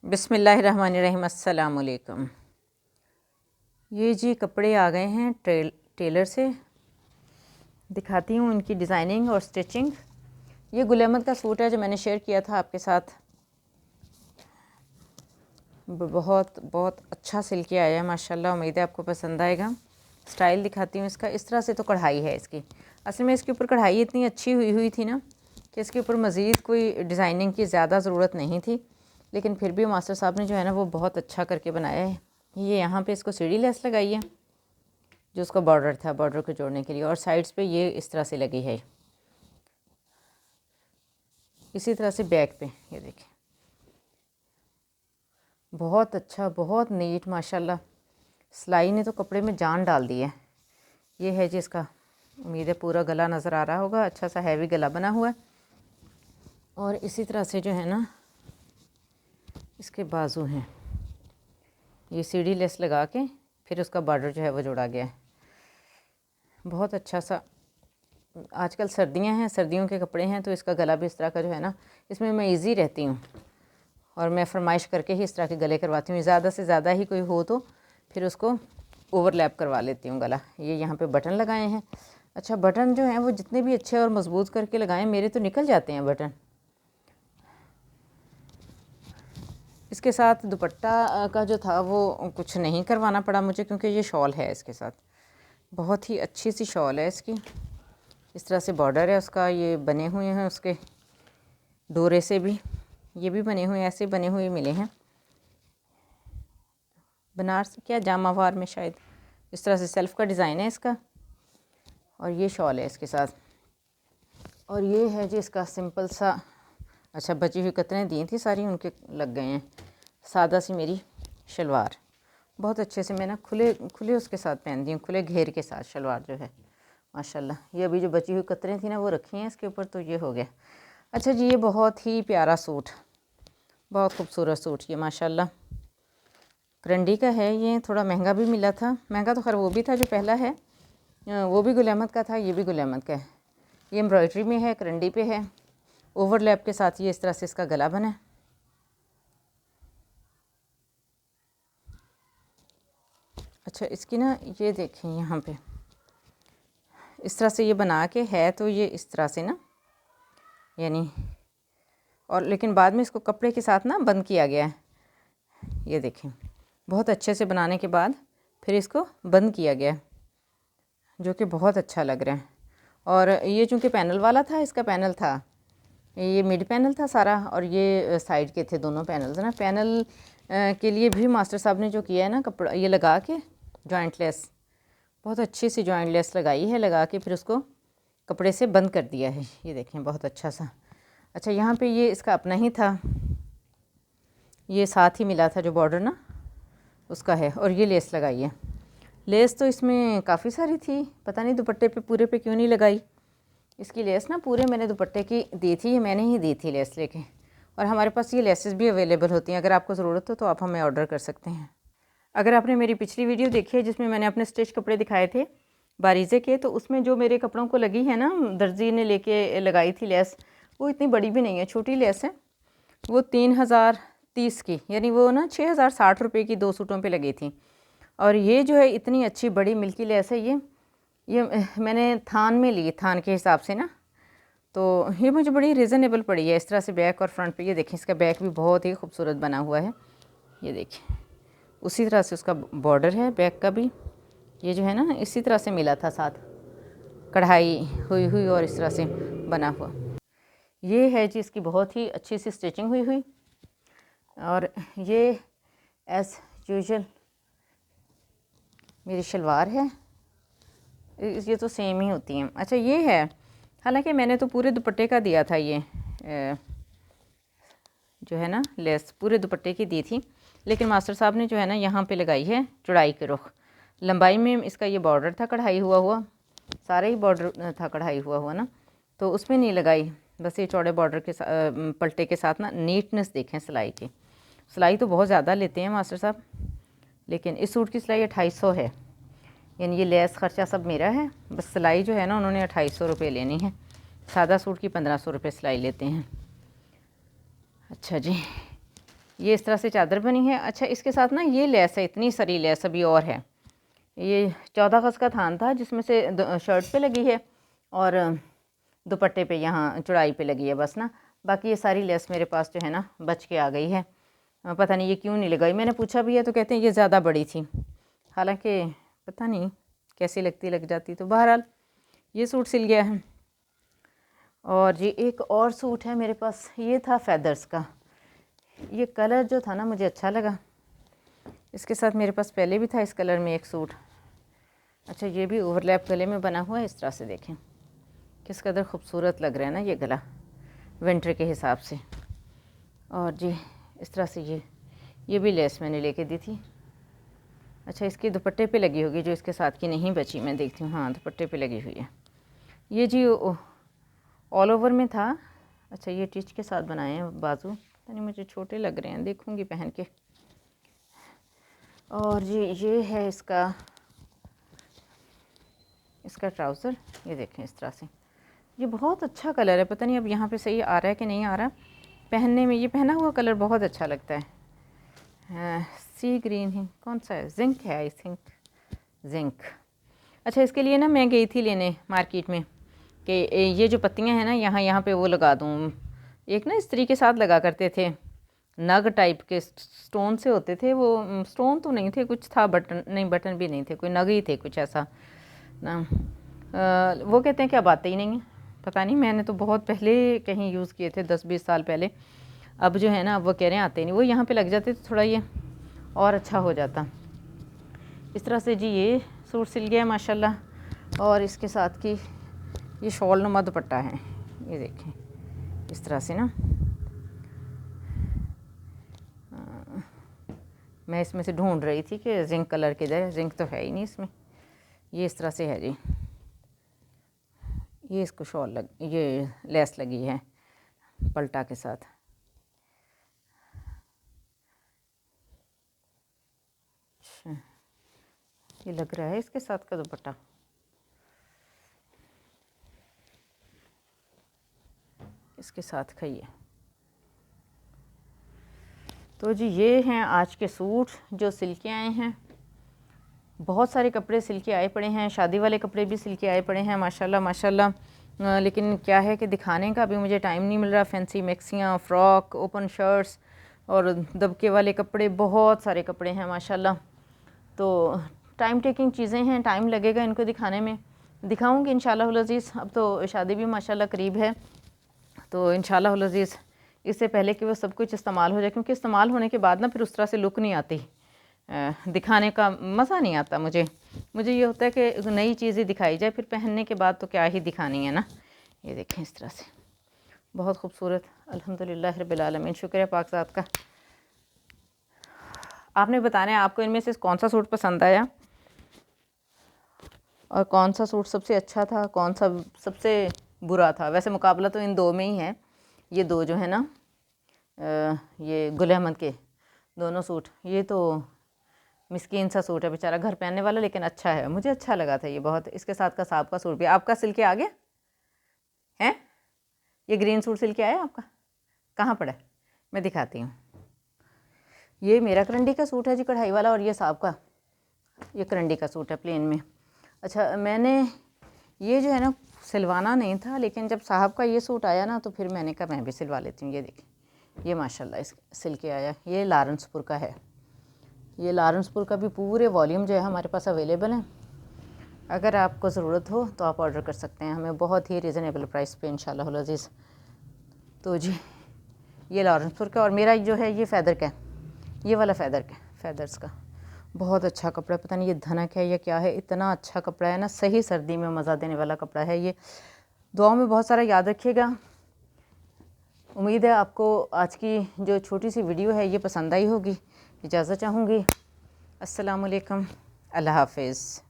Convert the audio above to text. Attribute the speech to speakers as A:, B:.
A: बिस्मिल्लाहिर्रहमानिर्रहीम। अस्सलाम वालेकुम। ये जी कपड़े आ गए हैं टेलर से, दिखाती हूँ इनकी डिज़ाइनिंग और स्टिचिंग। ये गुल अहमद का सूट है जो मैंने शेयर किया था आपके साथ। बहुत बहुत अच्छा सिल के आया है माशाल्लाह। उम्मीद है आपको पसंद आएगा। स्टाइल दिखाती हूँ इसका। इस तरह से तो कढ़ाई है इसकी। असल में इसके ऊपर कढ़ाई इतनी अच्छी हुई थी ना कि इसके ऊपर मज़ीद कोई डिज़ाइनिंग की ज़्यादा ज़रूरत नहीं थी, लेकिन फिर भी मास्टर साहब ने जो है ना वो बहुत अच्छा करके बनाया है। ये यहाँ पे इसको सीढ़ी लेस लगाई है जो उसका बॉर्डर था, बॉर्डर को जोड़ने के लिए, और साइड्स पे ये इस तरह से लगी है। इसी तरह से बैक पे ये देखें, बहुत अच्छा, बहुत नीट माशाल्लाह। सिलाई ने तो कपड़े में जान डाल दी है। ये है जी इसका, उम्मीद है पूरा गला नज़र आ रहा होगा। अच्छा सा हैवी गला बना हुआ है। और इसी तरह से जो है ना इसके बाजू हैं, ये सीढ़ी लेस लगा के फिर उसका बॉर्डर जो है वो जोड़ा गया है। बहुत अच्छा सा। आजकल सर्दियां हैं, सर्दियों के कपड़े हैं, तो इसका गला भी इस तरह का जो है ना, इसमें मैं इजी रहती हूँ और मैं फरमाइश करके ही इस तरह के गले करवाती हूँ। ज़्यादा से ज़्यादा ही कोई हो तो फिर उसको ओवरलैप करवा लेती हूँ गला। ये यहाँ पे बटन लगाए हैं। अच्छा, बटन जो हैं वो जितने भी अच्छे और मज़बूत करके लगाएं, मेरे तो निकल जाते हैं बटन। इसके साथ दुपट्टा का जो था वो कुछ नहीं करवाना पड़ा मुझे, क्योंकि ये शॉल है इसके साथ। बहुत ही अच्छी सी शॉल है इसकी। इस तरह से बॉर्डर है उसका। ये बने हुए हैं उसके डोरे से भी, ये भी बने हुए, ऐसे बने हुए मिले हैं बनारस क्या जामावार में शायद। इस तरह से सेल्फ़ का डिज़ाइन है इसका। और ये शॉल है इसके साथ। और ये है जी इसका सिंपल सा। अच्छा, बची हुई कतरें दी थी सारी, उनके लग गए हैं। सादा सी मेरी शलवार, बहुत अच्छे से मैं ना खुले उसके साथ पहनती हूँ, खुले घेर के साथ शलवार जो है माशाल्लाह। ये अभी जो बची हुई कतरें थी ना वो रखी हैं इसके ऊपर, तो ये हो गया। अच्छा जी, ये बहुत ही प्यारा सूट, बहुत खूबसूरत सूट ये माशाल्लाह। करंडी का है ये, थोड़ा महंगा भी मिला था। महंगा तो खैर वो भी था जो पहला है, वो भी गुल अहमद का था, ये भी गुल अहमद का है। ये एम्ब्रॉयडरी में है, करंडी पे है, ओवरलैप के साथ ये इस तरह से इसका गला बना है। अच्छा, इसकी ना ये देखें यहाँ पे इस तरह से ये बना के है, तो ये इस तरह से ना यानी, और लेकिन बाद में इसको कपड़े के साथ ना बंद किया गया है। ये देखें, बहुत अच्छे से बनाने के बाद फिर इसको बंद किया गया है, जो कि बहुत अच्छा लग रहा है। और ये चूँकि पैनल वाला था, इसका पैनल था, ये मिड पैनल था सारा, और ये साइड के थे दोनों पैनल्स ना। पैनल के लिए भी मास्टर साहब ने जो किया है ना, कपड़ा ये लगा के जॉइंट लेस, बहुत अच्छी सी जॉइंट लेस लगाई है, लगा के फिर उसको कपड़े से बंद कर दिया है। ये देखें, बहुत अच्छा सा। अच्छा, यहाँ पे ये इसका अपना ही था, ये साथ ही मिला था जो बॉर्डर ना उसका है। और ये लेस लगाई है। लेस तो इसमें काफ़ी सारी थी, पता नहीं दुपट्टे पे पूरे पे क्यों नहीं लगाई। इसकी लेस ना पूरे मैंने दुपट्टे की दी थी, ये मैंने ही दी थी लेस लेके। और हमारे पास ये लेसेस भी अवेलेबल होती हैं, अगर आपको ज़रूरत हो तो आप हमें ऑर्डर कर सकते हैं। अगर आपने मेरी पिछली वीडियो देखी है जिसमें मैंने अपने स्टिच कपड़े दिखाए थे बारीज़े के, तो उसमें जो मेरे कपड़ों को लगी है ना, दर्जी ने लेके लगाई थी लेस, वो इतनी बड़ी भी नहीं है, छोटी लेस है। वो 3030 की, यानी वो ना 6060 रुपये की 2 सूटों पे लगी थी। और ये जो है इतनी अच्छी बड़ी मिल्की लेस है। ये मैंने थान में ली, थान के हिसाब से ना, तो ये मुझे बड़ी रीज़नेबल पड़ी है। इस तरह से बैक और फ्रंट पे ये देखें, इसका बैक भी बहुत ही खूबसूरत बना हुआ है। ये देखिए, उसी तरह से उसका बॉर्डर है बैक का भी। ये जो है ना इसी तरह से मिला था साथ, कढ़ाई हुई और इस तरह से बना हुआ। ये है जी इसकी बहुत ही अच्छी सी स्टिचिंग हुई। और ये एज़ यूजुअल मेरी शलवार है, ये तो सेम ही होती हैं। अच्छा, ये है, हालांकि मैंने तो पूरे दुपट्टे का दिया था, ये जो है ना लेस पूरे दुपट्टे की दी थी, लेकिन मास्टर साहब ने जो है ना यहाँ पे लगाई है चौड़ाई के रुख। लंबाई में इसका ये बॉर्डर था कढ़ाई हुआ, सारा ही बॉर्डर था कढ़ाई हुआ ना, तो उसमें नहीं लगाई। बस ये चौड़े बॉर्डर के पलटे के साथ ना नीटनेस देखें सिलाई की। सिलाई तो बहुत ज़्यादा लेते हैं मास्टर साहब, लेकिन इस सूट की सिलाई 2800 है, यानी ये लेस ख़र्चा सब मेरा है। बस सिलाई जो है ना उन्होंने 2800 रुपये लेनी है। सादा सूट की 1500 रुपये सिलाई लेते हैं। अच्छा जी, ये इस तरह से चादर बनी है। अच्छा, इसके साथ ना ये लेस है, इतनी सारी लेस अभी और है। ये 14 गज़ का थान था जिसमें से शर्ट पे लगी है और दुपट्टे पे यहाँ चौड़ाई पे लगी है बस ना। बाकी ये सारी लेस मेरे पास जो है ना बच के आ गई है। पता नहीं ये क्यों नहीं लगाई। मैंने पूछा भी है तो कहते हैं ये ज़्यादा बड़ी थी, हालांकि पता नहीं कैसी लगती, लग जाती। तो बहरहाल ये सूट सिल गया है। और जी एक और सूट है मेरे पास, ये था फेदर्स का। ये कलर जो था ना मुझे अच्छा लगा। इसके साथ मेरे पास पहले भी था इस कलर में एक सूट। अच्छा, ये भी ओवरलैप गले में बना हुआ है इस तरह से। देखें किस कदर खूबसूरत लग रहा है ना ये गला विंटर के हिसाब से। और जी इस तरह से ये भी लेस मैंने लेके दी थी। अच्छा, इसकी दुपट्टे पे लगी होगी, जो इसके साथ की नहीं बची, मैं देखती हूँ। हाँ, दुपट्टे पे लगी हुई है। ये जी ऑल ओवर में था। अच्छा, ये टिच के साथ बनाए हैं बाजू, पता नहीं मुझे छोटे लग रहे हैं, देखूँगी पहन के। और जी ये है इसका ट्राउज़र। ये देखें इस तरह से, ये बहुत अच्छा कलर है। पता नहीं अब यहाँ पे सही आ रहा है कि नहीं आ रहा पहनने में। ये पहना हुआ कलर बहुत अच्छा लगता है। सी ग्रीन है, कौन सा है, जिंक है आई थिंक, जिंक। अच्छा, इसके लिए ना मैं गई थी लेने मार्केट में कि ये जो पत्तियां हैं ना यहाँ पे वो लगा दूँ। एक ना इस्त्री के साथ लगा करते थे, नग टाइप के स्टोन से होते थे वो। स्टोन तो नहीं थे, कुछ था बटन, नहीं बटन भी नहीं थे, कोई नग ही थे कुछ ऐसा ना। वो कहते हैं कि अब आते ही नहीं है, पता नहीं। मैंने तो बहुत पहले कहीं यूज़ किए थे, 10-20 साल पहले। अब जो है ना अब वो कह रहे हैं आते ही नहीं। वो यहाँ पे लग जाते तो थोड़ा ये और अच्छा हो जाता। इस तरह से जी ये सूट सिल गया है माशाल्लाह। और इसके साथ की ये शॉल नुमा दुपट्टा है, ये देखें इस तरह से ना। मैं इसमें से ढूंढ रही थी कि जिंक कलर किधर है, जिंक तो है ही नहीं इसमें। ये इस तरह से है जी। ये इसको शॉल ये लेस लगी है पल्टा के साथ। अच्छा, ये लग रहा है इसके साथ का दुपट्टा। इसके साथ खाइए। तो जी ये हैं आज के सूट जो सिल के आए हैं। बहुत सारे कपड़े सिल के आए पड़े हैं, शादी वाले कपड़े भी सिल के आए पड़े हैं माशाल्लाह माशाल्लाह। लेकिन क्या है कि दिखाने का अभी मुझे टाइम नहीं मिल रहा। फैंसी मैक्सियाँ, फ़्रॉक, ओपन शर्ट्स और दबके वाले कपड़े, बहुत सारे कपड़े हैं माशाल्लाह। तो टाइम टेकिंग चीज़ें हैं, टाइम लगेगा इनको दिखाने में। दिखाऊँगी इंशाअल्लाह अज़ीज़। अब तो शादी भी माशाल्लाह करीब है, तो इंशाअल्लाह अज़ीज़ इससे पहले कि वो सब कुछ इस्तेमाल हो जाए, क्योंकि इस्तेमाल होने के बाद ना फिर उस तरह से लुक नहीं आती, दिखाने का मज़ा नहीं आता मुझे ये होता है कि नई चीज़ें दिखाई जाए, फिर पहनने के बाद तो क्या ही दिखानी है ना। ये देखें इस तरह से बहुत खूबसूरत। अल्हम्दुलिल्लाह रब्बिल आलमीन, शुक्र है पाक ज़ात का। आपने बताना है आपको इनमें से कौन सा सूट पसंद आया और कौन सा सूट सबसे अच्छा था, कौन सा सबसे बुरा था। वैसे मुकाबला तो इन दो में ही है। ये दो जो है ना ये गुल अहमद के दोनों सूट, ये तो मिस्कीन सा सूट है बेचारा, घर पहनने वाला, लेकिन अच्छा है, मुझे अच्छा लगा था ये बहुत। इसके साथ का साहब का सूट भी आपका सिल के आ गया है। ये ग्रीन सूट सिल के आया आपका, कहाँ पड़ा है, मैं दिखाती हूँ। ये मेरा करंडी का सूट है जी, कढ़ाई वाला, और ये साहब का ये करंडी का सूट है प्लेन में। अच्छा, मैंने ये जो है ना सिलवाना नहीं था, लेकिन जब साहब का ये सूट आया ना तो फिर मैंने कहा मैं भी सिलवा लेती हूँ। ये देखें, ये माशाल्लाह इस सिल के आया। ये लारेंसपुर का है। ये लारेंसपुर का भी पूरे वॉल्यूम जो है हमारे पास अवेलेबल है। अगर आपको ज़रूरत हो तो आप ऑर्डर कर सकते हैं हमें बहुत ही रीज़नेबल प्राइस पे इंशाल्लाह अज़ीज़। तो जी ये लारेंसपुर का, और मेरा जो है ये फ़ैदर का, ये वाला फ़ैदर्स का बहुत अच्छा कपड़ा। पता नहीं ये धनक है या क्या है, इतना अच्छा कपड़ा है ना, सही सर्दी में मज़ा देने वाला कपड़ा है ये। दुआओं में बहुत सारा याद रखिएगा। उम्मीद है आपको आज की जो छोटी सी वीडियो है ये पसंद आई होगी। इजाज़त चाहूँगी। अस्सलाम वालेकुम, अल्लाह हाफ़िज़।